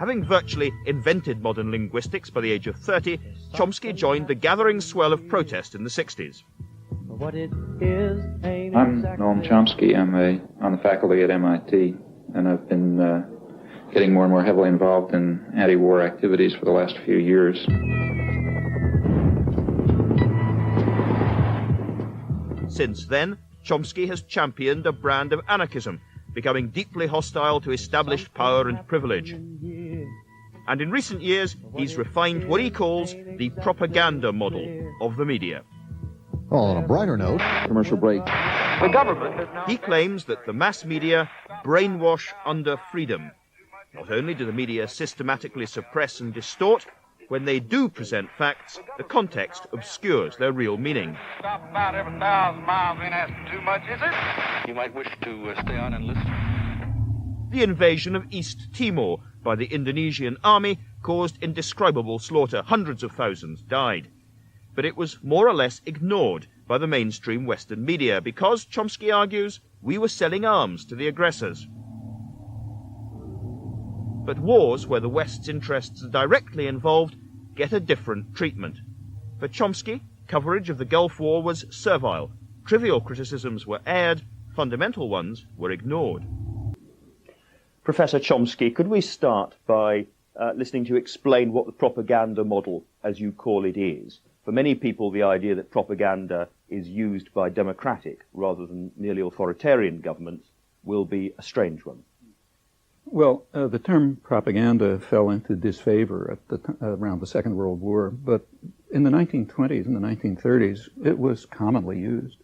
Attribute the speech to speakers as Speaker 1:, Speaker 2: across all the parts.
Speaker 1: Having virtually invented modern linguistics by the age of 30, Chomsky joined the gathering swell of protest in the 60s.
Speaker 2: I'm Noam Chomsky. I'm on the faculty at MIT, and I've been getting more and more heavily involved in anti-war activities for the last few years.
Speaker 1: Since then, Chomsky has championed a brand of anarchism, becoming deeply hostile to established power and privilege. And in recent years, he's refined what he calls the propaganda model of the media.
Speaker 3: Well, on a brighter note, commercial break.
Speaker 1: The government. He claims that the mass media brainwash under freedom. Not only do the media systematically suppress and distort, when they do present facts, the context obscures their real meaning.
Speaker 4: Stop about every 1,000 miles ain't asking too much, is it? You might wish to stay on and listen.
Speaker 1: The invasion of East Timor by the Indonesian army caused indescribable slaughter. Hundreds of thousands died. But it was more or less ignored by the mainstream Western media because, Chomsky argues, we were selling arms to the aggressors. But wars where the West's interests are directly involved get a different treatment. For Chomsky, coverage of the Gulf War was servile. Trivial criticisms were aired, fundamental ones were ignored. Professor Chomsky, could we start by listening to you explain what the propaganda model, as you call it, is? For many people, the idea that propaganda is used by democratic rather than merely authoritarian governments will be a strange one.
Speaker 5: Well, the term propaganda fell into disfavor at around the Second World War, but in the 1920s and the 1930s, it was commonly used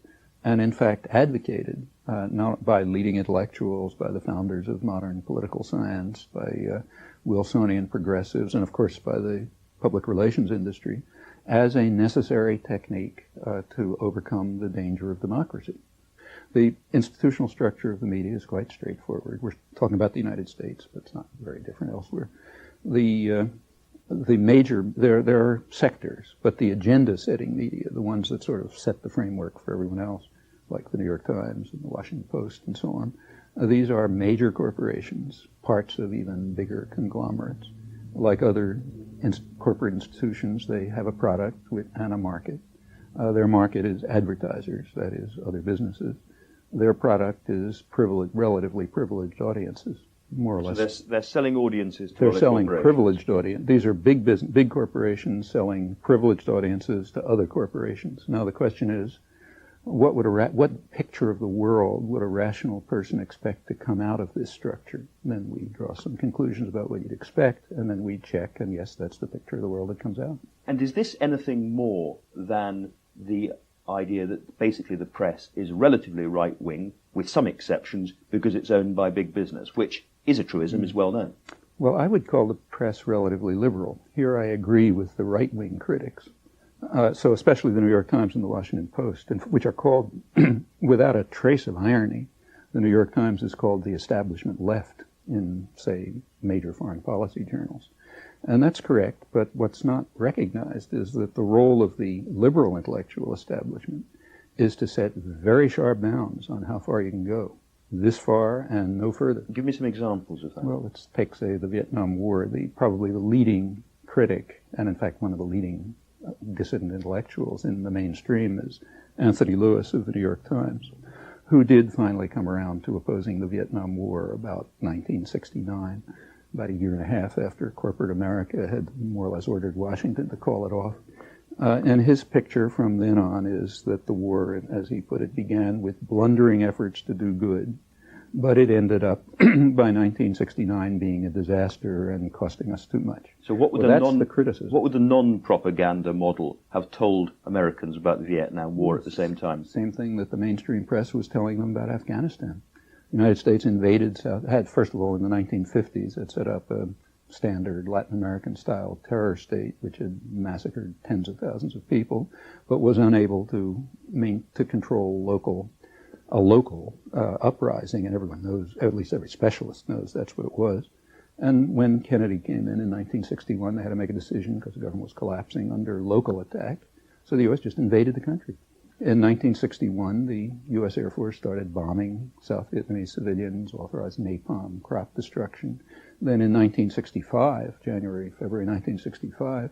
Speaker 5: and, in fact, advocated, not by leading intellectuals, by the founders of modern political science, by Wilsonian progressives, and, of course, by the public relations industry, as a necessary technique to overcome the danger of democracy. The institutional structure of the media is quite straightforward. We're talking about the United States, but it's not very different elsewhere. The major, there are sectors, but the agenda-setting media, the ones that sort of set the framework for everyone else, like the New York Times and the Washington Post and so on, these are major corporations, parts of even bigger conglomerates. Like other corporate institutions, they have a product and a market. Their market is advertisers, that is, other businesses. Their product is relatively privileged audiences, more or less.
Speaker 1: So they're selling audiences to
Speaker 5: They're
Speaker 1: other
Speaker 5: selling
Speaker 1: corporations.
Speaker 5: privileged audience. These are big corporations selling privileged audiences to other corporations. Now the question is, what picture of the world would a rational person expect to come out of this structure? And then we draw some conclusions about what you'd expect, and then we check, and yes, that's the picture of the world that comes out.
Speaker 1: And is this anything more than the idea that basically the press is relatively right-wing, with some exceptions, because it's owned by big business, which is a truism, is well known?
Speaker 5: Well, I would call the press relatively liberal. Here I agree with the right-wing critics. So especially the New York Times and the Washington Post, which are called, without a trace of irony, the New York Times is called the establishment left in, say, major foreign policy journals. And that's correct, but what's not recognized is that the role of the liberal intellectual establishment is to set very sharp bounds on how far you can go. This far and no further.
Speaker 1: Give me some examples of that.
Speaker 5: Well, let's take, say, the Vietnam War. Probably the leading critic, and in fact one of the leading dissident intellectuals in the mainstream, is Anthony Lewis of the New York Times, who did finally come around to opposing the Vietnam War about 1969, about a year and a half after corporate America had more or less ordered Washington to call it off. And his picture from then on is that the war, as he put it, began with blundering efforts to do good, but it ended up by 1969 being a disaster and costing us too much.
Speaker 1: So what would
Speaker 5: the criticism.
Speaker 1: What would the non-propaganda model have told Americans about the Vietnam War at the same time?
Speaker 5: Same thing that the mainstream press was telling them about Afghanistan. The United States invaded first of all, in the 1950s, had set up a standard Latin American-style terror state, which had massacred tens of thousands of people, but was unable to control a local uprising, and everyone knows, at least every specialist knows that's what it was. And when Kennedy came in 1961, they had to make a decision because the government was collapsing under local attack. So the U.S. just invaded the country. In 1961, the U.S. Air Force started bombing South Vietnamese civilians, authorized napalm, crop destruction. Then in 1965, February 1965,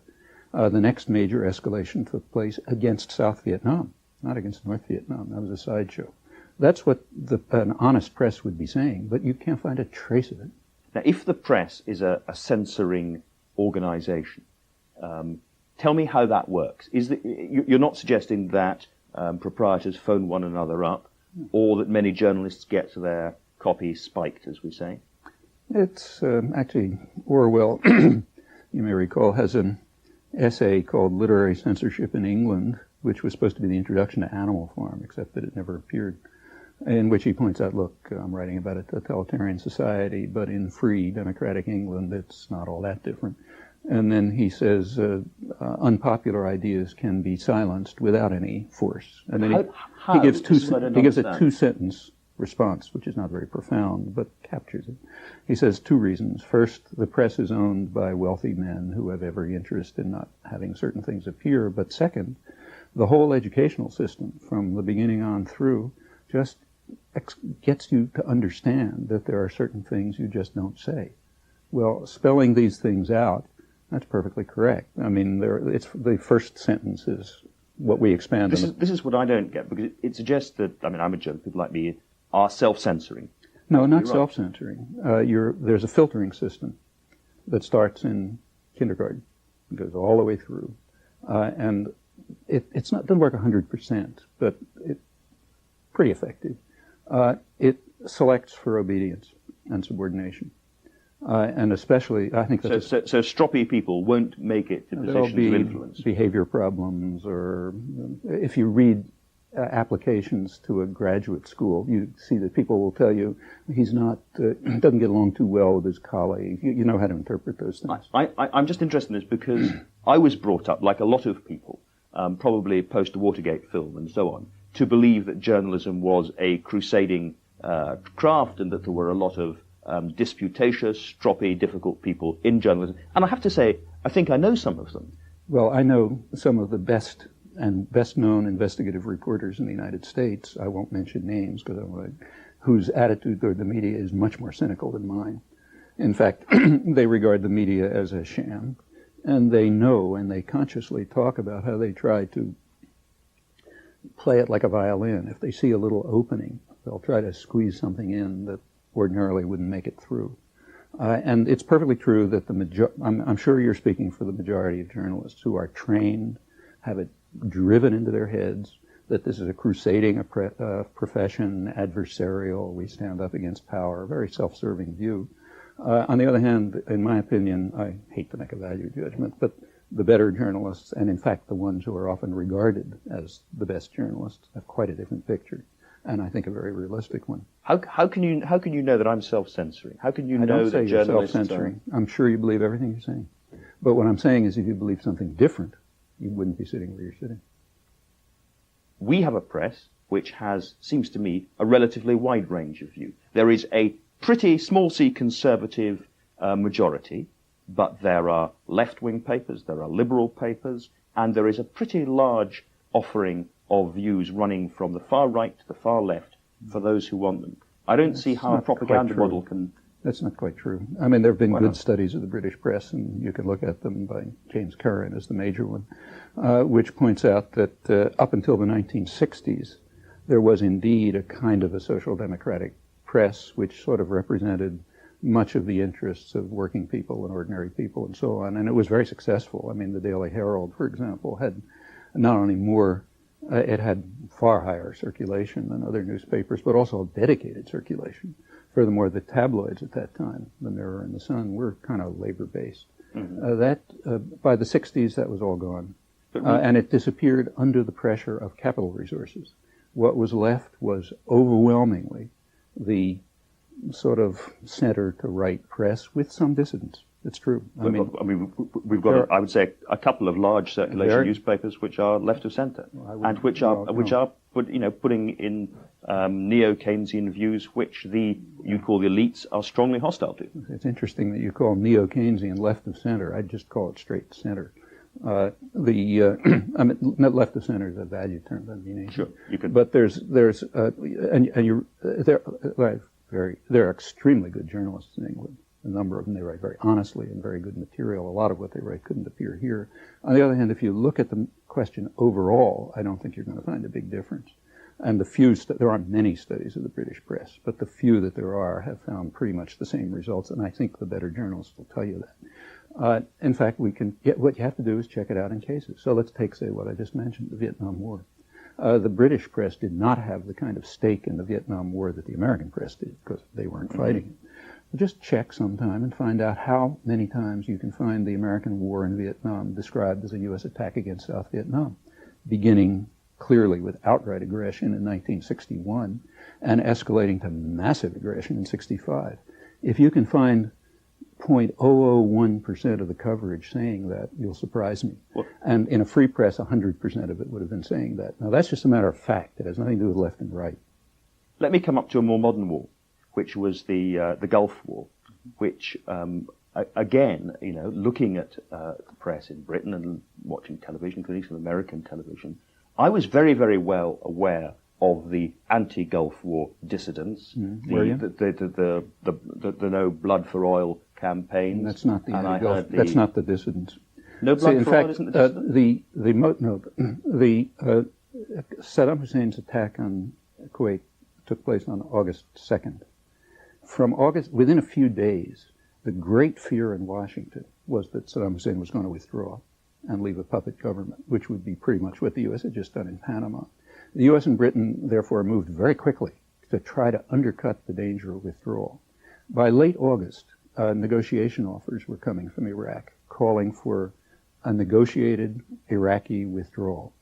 Speaker 5: the next major escalation took place against South Vietnam, not against North Vietnam. That was a sideshow. That's what an honest press would be saying, but you can't find a trace of it.
Speaker 1: Now, if the press is a censoring organization, tell me how that works. You're not suggesting that proprietors phone one another up, or that many journalists get their copy spiked, as we say?
Speaker 5: It's actually, Orwell, you may recall, has an essay called Literary Censorship in England, which was supposed to be the introduction to Animal Farm, except that it never appeared, in which he points out, look, I'm writing about a totalitarian society, but in free democratic England, it's not all that different. And then he says unpopular ideas can be silenced without any force. And then he gives a two-sentence response, which is not very profound, but captures it. He says two reasons. First, the press is owned by wealthy men who have every interest in not having certain things appear. But second, the whole educational system, from the beginning on through, just gets you to understand that there are certain things you just don't say. Well, spelling these things out, that's perfectly correct. I mean, it's the first sentence is what we expand.
Speaker 1: This is what I don't get, because it suggests that, I mean, I'm a journalist, people like me are self-censoring.
Speaker 5: No, not self-censoring. There's a filtering system that starts in kindergarten, it goes all the way through, and it doesn't work 100%, but it's pretty effective. It selects for obedience and subordination. And especially, I think that
Speaker 1: so stroppy people won't make it to positions of influence.
Speaker 5: Behavior problems, or if you read applications to a graduate school, you see that people will tell you he's not doesn't get along too well with his colleague. You know how to interpret those things.
Speaker 1: I'm just interested in this because I was brought up, like a lot of people, probably post the Watergate film and so on, to believe that journalism was a crusading craft and that there were a lot of disputatious, stroppy, difficult people in journalism. And I have to say, I think I know some of them.
Speaker 5: Well, I know some of the best known investigative reporters in the United States. I won't mention names because whose attitude toward the media is much more cynical than mine. In fact, they regard the media as a sham, and they know and they consciously talk about how they try to play it like a violin. If they see a little opening, they'll try to squeeze something in that ordinarily wouldn't make it through. And it's perfectly true that I'm sure you're speaking for the majority of journalists who are trained, have it driven into their heads that this is a crusading profession, adversarial, we stand up against power, a very self-serving view. On the other hand, in my opinion, I hate to make a value judgment, but the better journalists, and in fact the ones who are often regarded as the best journalists, have quite a different picture, and I think a very realistic one.
Speaker 1: How can you know that I'm self-censoring? How can you know
Speaker 5: don't say
Speaker 1: that
Speaker 5: you're
Speaker 1: journalists
Speaker 5: self-censoring. I'm sure you believe everything you're saying. But what I'm saying is if you believe something different, you wouldn't be sitting where you're sitting.
Speaker 1: We have a press which has, seems to me, a relatively wide range of view. There is a pretty small c conservative majority, but there are left-wing papers, there are liberal papers, and there is a pretty large offering of views running from the far right to the far left for those who want them. I don't see how a propaganda model can...
Speaker 5: That's not quite true. I mean, there have been good studies of the British press, and you can look at them by James Curran as the major one, which points out that up until the 1960s, there was indeed a kind of a social democratic press which sort of represented much of the interests of working people and ordinary people and so on, and it was very successful. I mean, the Daily Herald, for example, had not only it had far higher circulation than other newspapers, but also dedicated circulation. Furthermore, the tabloids at that time, the Mirror and the Sun, were kind of labor-based. Mm-hmm. By the 60s, that was all gone. And it disappeared under the pressure of capital resources. What was left was overwhelmingly the sort of center-to-right press with some dissidents. It's true. I mean,
Speaker 1: we've got, I would say, a couple of large circulation newspapers which are left of centre, and which are putting in neo-Keynesian views which you'd call the elites are strongly hostile to.
Speaker 5: It's interesting that you call neo-Keynesian left of centre. I'd just call it straight centre. I mean, left of centre is a value term, doesn't mean anything.
Speaker 1: Sure, you can.
Speaker 5: But there are extremely good journalists in England. A number of them, they write very honestly and very good material. A lot of what they write couldn't appear here. On the other hand, if you look at the question overall, I don't think you're going to find a big difference. And the few, there aren't many studies of the British press, but the few that there are have found pretty much the same results, and I think the better journalists will tell you that. In fact, what you have to do is check it out in cases. So let's take, say, what I just mentioned, the Vietnam War. The British press did not have the kind of stake in the Vietnam War that the American press did, because they weren't fighting it. Just check sometime and find out how many times you can find the American war in Vietnam described as a U.S. attack against South Vietnam, beginning clearly with outright aggression in 1961 and escalating to massive aggression in 65. If you can find 0.001% of the coverage saying that, you'll surprise me. Well, and in a free press, 100% of it would have been saying that. Now, that's just a matter of fact. It has nothing to do with left and right.
Speaker 1: Let me come up to a more modern war, which was the Gulf War, which, again, looking at the press in Britain and watching television, including some American television, I was very, very well aware of the anti-Gulf War dissidents, the no blood for oil campaign.
Speaker 5: That's not the anti-Gulf. That's not the dissidents.
Speaker 1: No blood for oil isn't the dissidents?
Speaker 5: Saddam Hussein's attack on Kuwait took place on August 2nd. Within a few days, the great fear in Washington was that Saddam Hussein was going to withdraw and leave a puppet government, which would be pretty much what the U.S. had just done in Panama. The U.S. and Britain, therefore, moved very quickly to try to undercut the danger of withdrawal. By late August, negotiation offers were coming from Iraq, calling for a negotiated Iraqi withdrawal.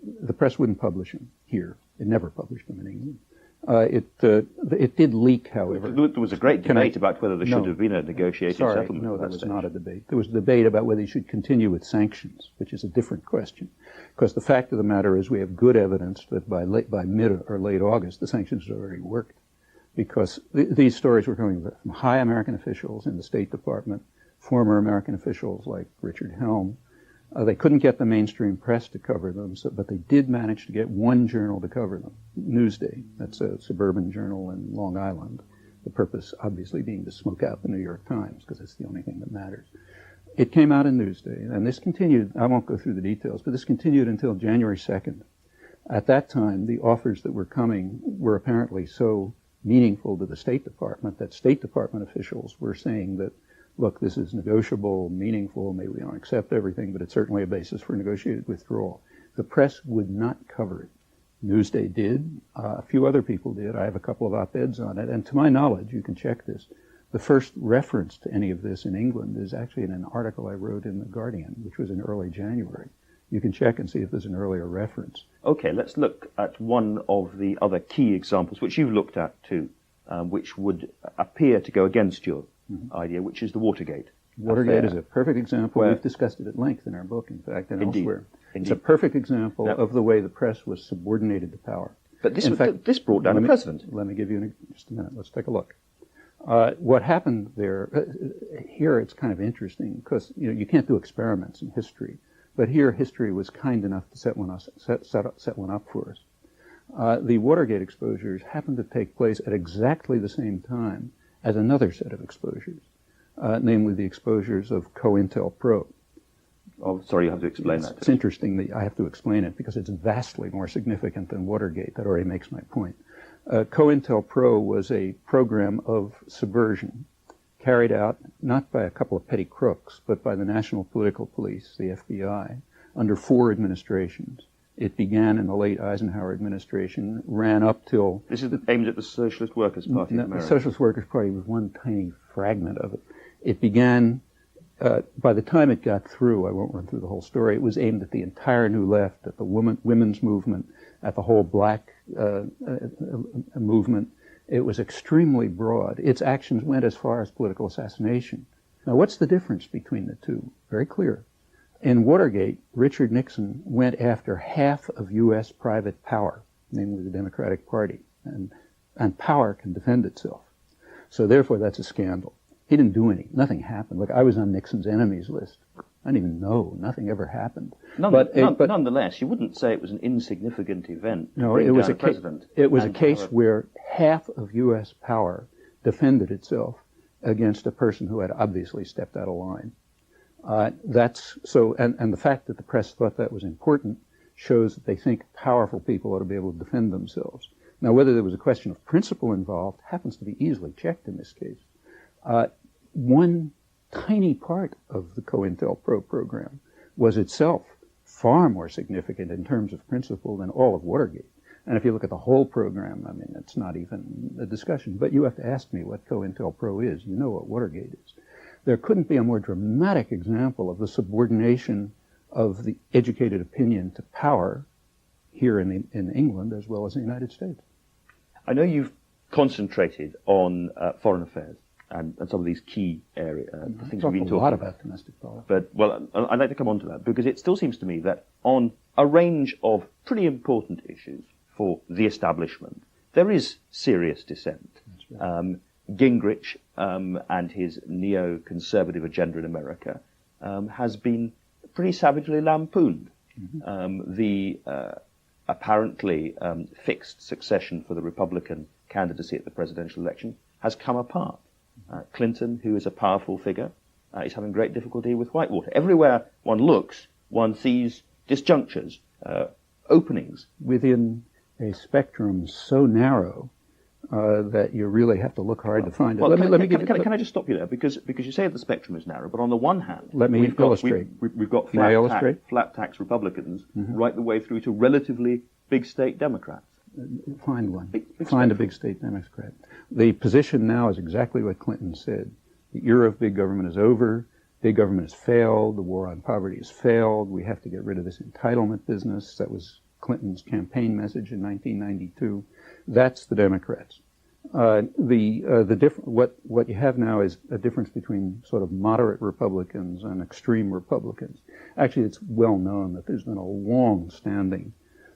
Speaker 5: The press wouldn't publish them here. It never published them in England. It did leak, however.
Speaker 1: There was a great debate about whether there should have been a negotiated settlement.
Speaker 5: No, there was not a debate. There was a debate about whether you should continue with sanctions, which is a different question. Because the fact of the matter is we have good evidence that by mid or late August, the sanctions had already worked. Because these stories were coming from high American officials in the State Department, former American officials like Richard Helm. They couldn't get the mainstream press to cover them, but they did manage to get one journal to cover them, Newsday. That's a suburban journal in Long Island. The purpose, obviously, being to smoke out the New York Times, because it's the only thing that matters. It came out in Newsday, and this continued. I won't go through the details, but this continued until January 2nd. At that time, the offers that were coming were apparently so meaningful to the State Department that State Department officials were saying that, look, this is negotiable, meaningful, maybe we don't accept everything, but it's certainly a basis for negotiated withdrawal. The press would not cover it. Newsday did. A few other people did. I have a couple of op-eds on it. And to my knowledge, you can check this, the first reference to any of this in England is actually in an article I wrote in The Guardian, which was in early January. You can check and see if there's an earlier reference.
Speaker 1: Okay, let's look at one of the other key examples, which you've looked at too, which would appear to go against your idea, which is the Watergate.
Speaker 5: Watergate is a perfect example. We've discussed it at length in our book, in fact, and elsewhere. It's a perfect example of the way the press was subordinated to power.
Speaker 1: But this brought down a president.
Speaker 5: Let me give you just a minute. Let's take a look. What happened there, here it's kind of interesting, because you can't do experiments in history, but here history was kind enough to set one up for us. The Watergate exposures happened to take place at exactly the same time as another set of exposures, namely the exposures of COINTELPRO.
Speaker 1: Oh, sorry, you have to explain that.
Speaker 5: It's interesting that I have to explain it because it's vastly more significant than Watergate. That already makes my point. COINTELPRO was a program of subversion carried out not by a couple of petty crooks, but by the National Political Police, the FBI, under 4 administrations. It began in the late Eisenhower administration, ran up till...
Speaker 1: This is aimed at the Socialist Workers' Party of America.
Speaker 5: The Socialist Workers' Party was one tiny fragment of it. It began, by the time it got through, I won't run through the whole story, it was aimed at the entire New Left, at the women's movement, at the whole black movement. It was extremely broad. Its actions went as far as political assassination. Now, what's the difference between the two? Very clear. In Watergate, Richard Nixon went after half of U.S. private power, namely the Democratic Party, and power can defend itself. So therefore, that's a scandal. He didn't do nothing happened. Look, I was on Nixon's enemies list. I didn't even know. Nothing ever happened.
Speaker 1: But nonetheless, you wouldn't say it was an insignificant event.
Speaker 5: No, it was a case where half of U.S. power defended itself, against a person who had obviously stepped out of line. And the fact that the press thought that was important shows that they think powerful people ought to be able to defend themselves. Now, whether there was a question of principle involved happens to be easily checked in this case. One tiny part of the COINTELPRO program was itself far more significant in terms of principle than all of Watergate. And if you look at the whole program, I mean, it's not even a discussion. But you have to ask me what COINTELPRO is. You know what Watergate is. There couldn't be a more dramatic example of the subordination of the educated opinion to power here in England as well as in the United States.
Speaker 6: I know you've concentrated on foreign affairs and some of these key areas, things we've been talking
Speaker 5: a lot about domestic politics.
Speaker 6: But, well, I'd like to come on to that, because it still seems to me that on a range of pretty important issues for the establishment, there is serious dissent. Right. Gingrich and his neo-conservative agenda in America has been pretty savagely lampooned. Mm-hmm. The apparently fixed succession for the Republican candidacy at the presidential election has come apart. Clinton, who is a powerful figure, is having great difficulty with Whitewater. Everywhere one looks, one sees disjunctures, openings.
Speaker 5: Within a spectrum so narrow that you really have to look hard to find it.
Speaker 6: Well, can I just stop you there? Because you say the spectrum is narrow, but on the one hand,
Speaker 5: we've
Speaker 6: got flat tax Republicans right the way through to relatively big state Democrats.
Speaker 5: Find one. Find a big state Democrat. The position now is exactly what Clinton said. The era of big government is over. Big government has failed. The war on poverty has failed. We have to get rid of this entitlement business. That was Clinton's campaign message in 1992. That's the Democrats. What you have now is a difference between sort of moderate Republicans and extreme Republicans. Actually, it's well known that there's been a long-standing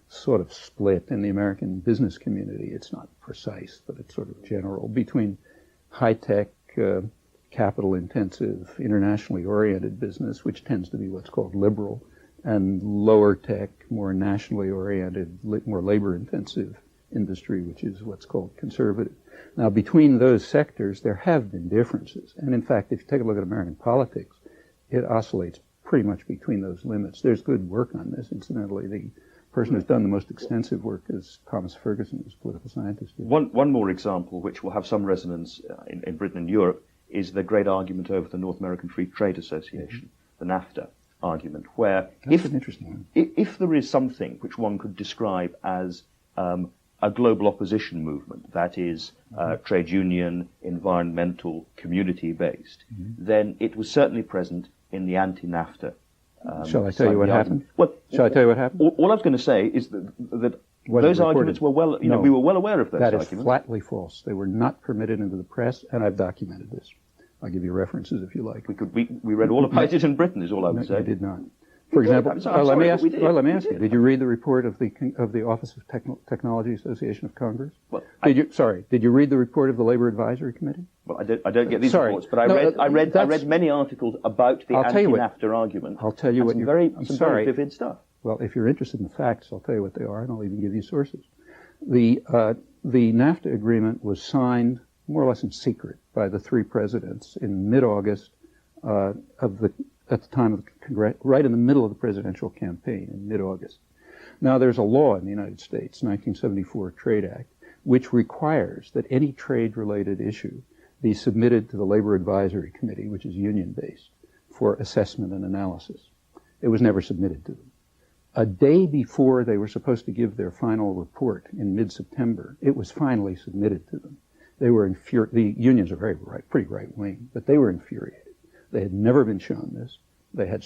Speaker 5: sort of split in the American business community. It's not precise, but it's sort of general, between high-tech, capital-intensive, internationally oriented business, which tends to be what's called liberal, and lower-tech, more nationally oriented, more labor-intensive industry, which is what's called conservative. Now, between those sectors, there have been differences. And in fact, if you take a look at American politics, it oscillates pretty much between those limits. There's good work on this, incidentally. The person who's done the most extensive work is Thomas Ferguson, who's a political scientist.
Speaker 6: One more example, which will have some resonance in Britain and Europe, is the great argument over the North American Free Trade Association, the NAFTA argument, where
Speaker 5: That's an interesting one.
Speaker 6: If there is something which one could describe as a global opposition movement, that is trade union, environmental, community-based, then it was certainly present in the anti-NAFTA.
Speaker 5: Shall I tell you what happened?
Speaker 6: Well,
Speaker 5: shall I tell you what happened?
Speaker 6: All I was going to say is that those arguments were we were well aware of those arguments.
Speaker 5: That is flatly false. They were not permitted into the press, and I've documented this. I'll give you references if you like.
Speaker 6: We read all about it in Britain, is all I would say.
Speaker 5: No, you did not. For example, let me ask you, did you read the report of the Office of Technology Association of Congress?
Speaker 6: Well,
Speaker 5: did you read the report of the Labor Advisory Committee?
Speaker 6: Well, I don't get these reports, but I read many articles about the anti-NAFTA argument.
Speaker 5: I'll tell you what.
Speaker 6: Some very vivid stuff.
Speaker 5: Well, if you're interested in the facts, I'll tell you what they are, and I'll even give you sources. The NAFTA agreement was signed more or less in secret by the three presidents in mid-August at the time of the Congress, right in the middle of the presidential campaign in mid-August. Now, there's a law in the United States, 1974 Trade Act, which requires that any trade-related issue be submitted to the Labor Advisory Committee, which is union-based, for assessment and analysis. It was never submitted to them. A day before they were supposed to give their final report in mid-September, it was finally submitted to them. They were the unions are pretty right-wing, but they were infuriated. They had never been shown this. They had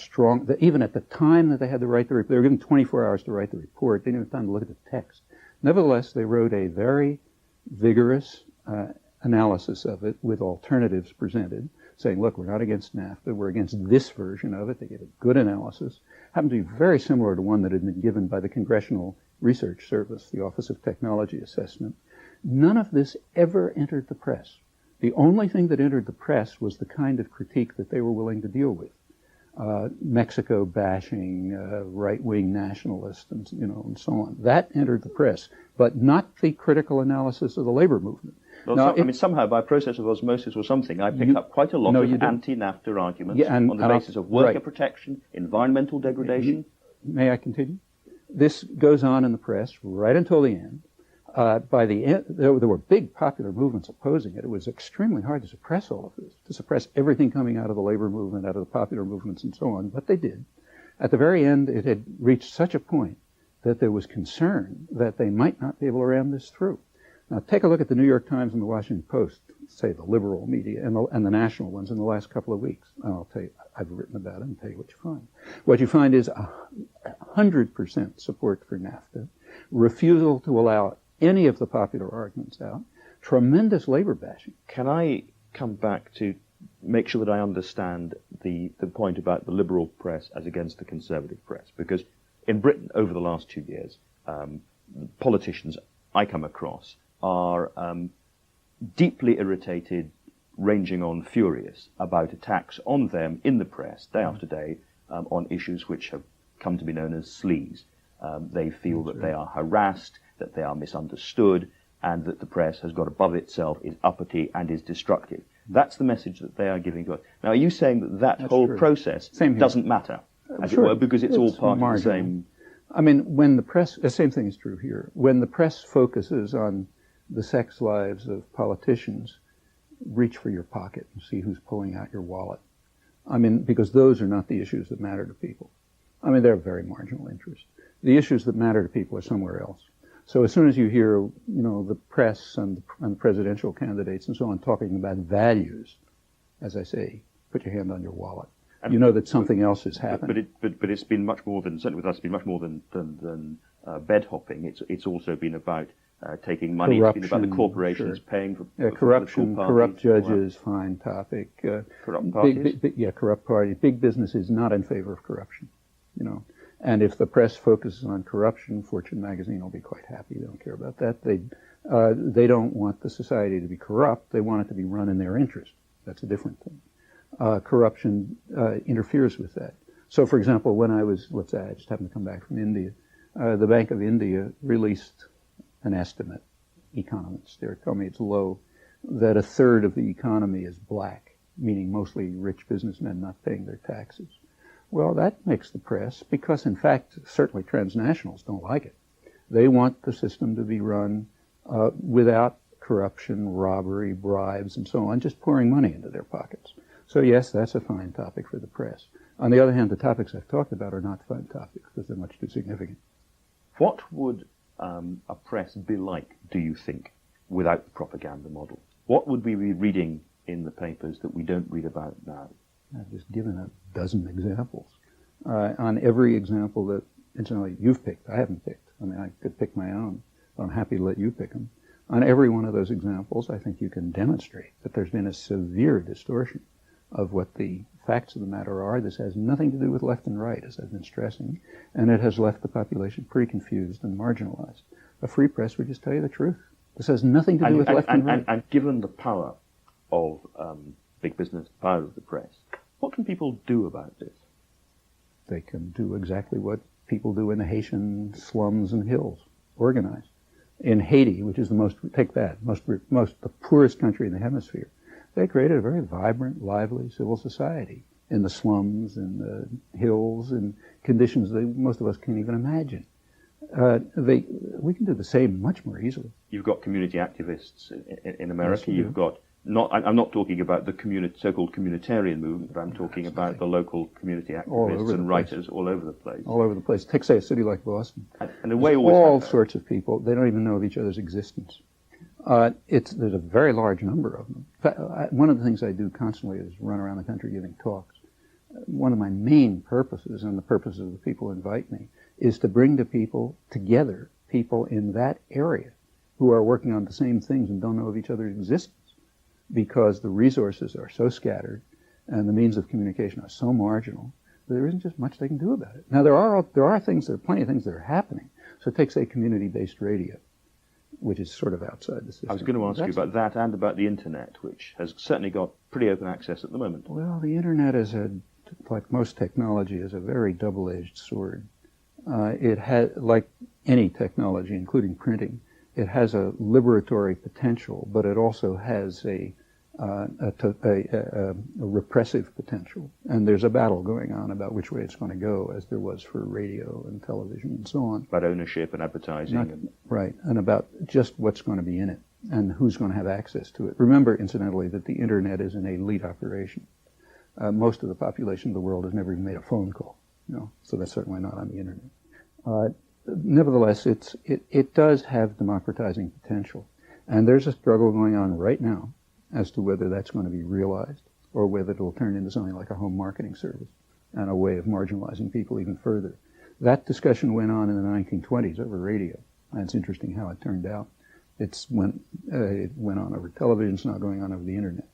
Speaker 5: even at the time that they had the right to report, they were given 24 hours to write the report. They didn't have time to look at the text. Nevertheless, they wrote a very vigorous analysis of it with alternatives presented, saying, look, we're not against NAFTA, we're against this version of it. They gave a good analysis. Happened to be very similar to one that had been given by the Congressional Research Service, the Office of Technology Assessment. None of this ever entered the press. The only thing that entered the press was the kind of critique that they were willing to deal with. Mexico bashing, right-wing nationalists, and so on. That entered the press, but not the critical analysis of the labor movement.
Speaker 6: Well, somehow by process of osmosis or something, I pick up quite a lot of anti-NAFTA arguments on the basis of worker protection, environmental degradation.
Speaker 5: May I continue? This goes on in the press right until the end. By the end, there were big popular movements opposing it. It was extremely hard to suppress all of this, to suppress everything coming out of the labor movement, out of the popular movements, and so on. But they did. At the very end, it had reached such a point that there was concern that they might not be able to ram this through. Now, take a look at the New York Times and the Washington Post, say the liberal media and the national ones in the last couple of weeks. And I'll tell you, I've written about it and tell you what you find. What you find is 100% support for NAFTA, refusal to allow any of the popular arguments out, tremendous labor bashing.
Speaker 6: Can I come back to make sure that I understand the point about the liberal press as against the conservative press? Because in Britain, over the last 2 years, politicians I come across are deeply irritated, ranging on furious, about attacks on them in the press, day after day, on issues which have come to be known as sleaze. They feel that they are harassed, that they are misunderstood, and that the press has got above itself, is uppity, and is destructive. That's the message that they are giving to us. Now, are you saying that that whole process doesn't matter, as it were, because it's all part of the same...
Speaker 5: I mean, when the press, the same thing is true here. When the press focuses on the sex lives of politicians, reach for your pocket and see who's pulling out your wallet. I mean, because those are not the issues that matter to people. I mean, they're very marginal interests. The issues that matter to people are somewhere else. So as soon as you hear, the press and presidential candidates and so on talking about values, as I say, put your hand on your wallet. And you know that something else has happened.
Speaker 6: But it's been much more than, certainly with us, it's been much more than bed hopping. It's also been about taking money.
Speaker 5: Corruption,
Speaker 6: it's been about the corporations paying for
Speaker 5: corruption.
Speaker 6: for
Speaker 5: corrupt judges, fine topic.
Speaker 6: Corrupt parties.
Speaker 5: Corrupt parties. Big business is not in favor of corruption. And if the press focuses on corruption, Fortune magazine will be quite happy. They don't care about that. They don't want the society to be corrupt. They want it to be run in their interest. That's a different thing. Corruption interferes with that. So, for example, when I just happened to come back from India, the Bank of India released an estimate. Economists there tell me it's low, that a third of the economy is black, meaning mostly rich businessmen not paying their taxes. Well, that makes the press, because in fact, certainly transnationals don't like it. They want the system to be run without corruption, robbery, bribes, and so on, just pouring money into their pockets. So yes, that's a fine topic for the press. On the other hand, the topics I've talked about are not fine topics because they're much too significant.
Speaker 6: What would a press be like, do you think, without the propaganda model? What would we be reading in the papers that we don't read about now?
Speaker 5: I've just given a dozen examples. On every example that, incidentally, you've picked, I haven't picked. I mean, I could pick my own, but I'm happy to let you pick them. On every one of those examples, I think you can demonstrate that there's been a severe distortion of what the facts of the matter are. This has nothing to do with left and right, as I've been stressing, and it has left the population pretty confused and marginalized. A free press would just tell you the truth. This has nothing to do with left and right.
Speaker 6: And given the power of big business, the power of the press, what can people do about this?
Speaker 5: They can do exactly what people do in the Haitian slums and hills, organize. In Haiti, which is the poorest country in the hemisphere, they created a very vibrant, lively civil society in the slums, in the hills, in conditions that most of us can't even imagine. We can do the same much more easily.
Speaker 6: You've got community activists in America. Yes, you've got I'm not talking about the so-called communitarian movement, but I'm talking about the local community activists and writers all over the place.
Speaker 5: All over the place. Take, say, a city like Boston.
Speaker 6: And the way
Speaker 5: all sorts of people, they don't even know of each other's existence. There's a very large number of them. In fact, one of the things I do constantly is run around the country giving talks. One of my main purposes, and the purpose of the people who invite me, is to bring together people in that area who are working on the same things and don't know of each other's existence, because the resources are so scattered and the means of communication are so marginal that there isn't just much they can do about it. Now, there are plenty of things that are happening. So take, say, community-based radio, which is sort of outside the system.
Speaker 6: I was going to ask you about that and about the Internet, which has certainly got pretty open access at the moment.
Speaker 5: Well, the Internet like most technology, is a very double-edged sword. It has, like any technology, including printing, it has a liberatory potential, but it also has a repressive potential. And there's a battle going on about which way it's going to go, as there was for radio and television and so on.
Speaker 6: About ownership and advertising.
Speaker 5: Right, and about just what's going to be in it and who's going to have access to it. Remember, incidentally, that the Internet is an elite operation. Most of the population of the world has never even made a phone call, so that's certainly not on the Internet. Nevertheless, it does have democratizing potential. And there's a struggle going on right now as to whether that's going to be realized or whether it will turn into something like a home marketing service and a way of marginalizing people even further. That discussion went on in the 1920s over radio, and it's interesting how it turned out. It went on over television, it's now going on over the Internet.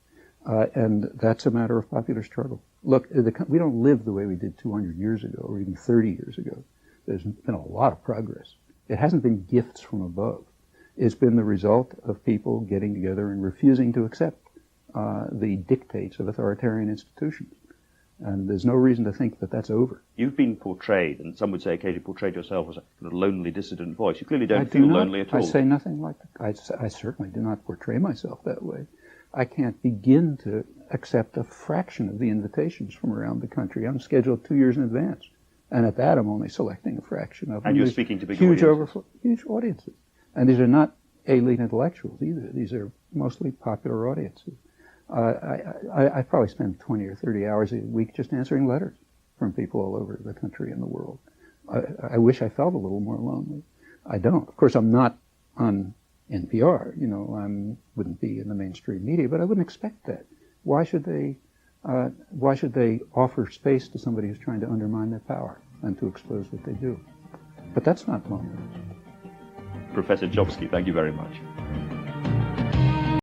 Speaker 5: And that's a matter of popular struggle. Look, we don't live the way we did 200 years ago or even 30 years ago. There's been a lot of progress. It hasn't been gifts from above. It's been the result of people getting together and refusing to accept the dictates of authoritarian institutions. And there's no reason to think that that's over.
Speaker 6: You've been portrayed, and some would say occasionally portrayed yourself as a kind of lonely, dissident voice. You clearly don't feel lonely at all.
Speaker 5: I say nothing like that. I certainly do not portray myself that way. I can't begin to accept a fraction of the invitations from around the country. I'm scheduled 2 years in advance. And at that, I'm only selecting a fraction of them.
Speaker 6: And you're speaking to big
Speaker 5: huge audiences. And these are not elite intellectuals either. These are mostly popular audiences. I probably spend 20 or 30 hours a week just answering letters from people all over the country and the world. I wish I felt a little more lonely. I don't. Of course, I'm not on NPR. I wouldn't be in the mainstream media, but I wouldn't expect that. Why should they offer space to somebody who's trying to undermine their power and to expose what they do? But that's not loneliness.
Speaker 6: Professor Chomsky, thank you very much.